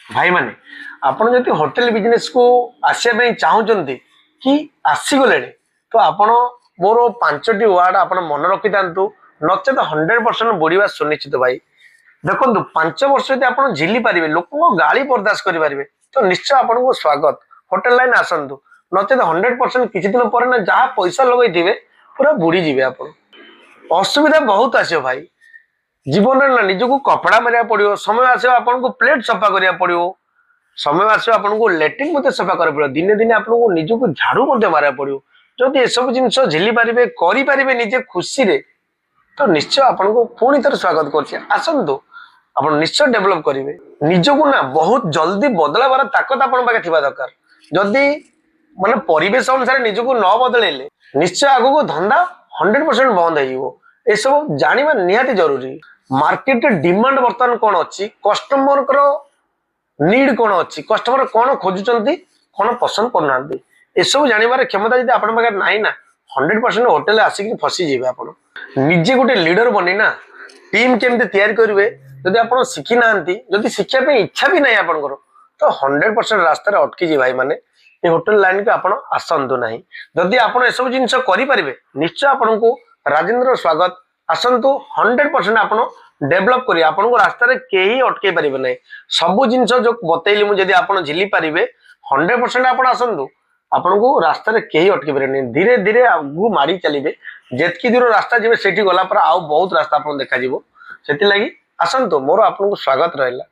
भाई माने आपण जदि होटल बिजनेस को आसिया चाहूचंती कि आसीगले तो आपण मोर 5टी वार्ड आपण मन रखि थांतु नचेत 100% बढ़िया सुनिश्चित भाई। देखो 5 वर्ष यदि आप झिली पारे लोक गाड़ी बर्दाश्त करें तो निश्चय आपन को स्वागत होटल लाइन आसतु नचेत 100% किसी दिन पर ना जहाँ पैसा लगे पूरा बुड़ी जीवे आप असुविधा बहुत आस भाई जीवन ना निजक कपड़ा मारे पड़ो समय आस आपन को प्लेट सफा करा पड़ो समय आस आपन को लेट्रिन मत सफा कर पड़ो दिने दिने आपको निजक झाड़ू मारा पड़ो जदि ये सब जिन झिली पारे करें निजे खुशी रे तो निश्चय आपन को पुणी थर स्वागत करसतु आप निश्चय डेभलप करेंगे निजक ना बहुत जल्दी बदलावर ताकत आपन पाखे थिबा दरकार जदि माने परिवेश अनुसार निजक न बदलेले निश्चय आगो धंदा 100% बंद हो सब जानिबा निहाती जरूरी। मार्केट डिमांड बर्तमान कौन अच्छी कस्टमर नीड कौन अच्छी कस्टमर कौन खोजुचंती कौन पसंद करना सब जानवर क्षमता जब आप ना ना 100% होटेल आसिक फसीजे आप निजे गोटे लीडर बनी ना टीम केमती तैयारी करेंगे जदि आप शिखी ना जदि शिक्षा इच्छा भी नहीं आपंकर तो 100% रास्तार अटकी भाई माने ये होटेल लाइन को आप आसतु ना जदि आप सब जिन करें निश्चय आपन को राजेंद्र स्वागत आसतु 100% आप डेभलप करेंगे आपन को रास्तार कहीं अटकई पारे ना सबू जिन जो बतैली मुझे आप झिली पारे 100% आप आसतु आपन को रास्तार कहीं अटकई पारे धीरे धीरे आगू माड़ी चलिए जेतकी दूर रास्ता जी से गला पर आउ बहुत रास्ता आप देखा से आसतु मोर आपन को स्वागत रहा।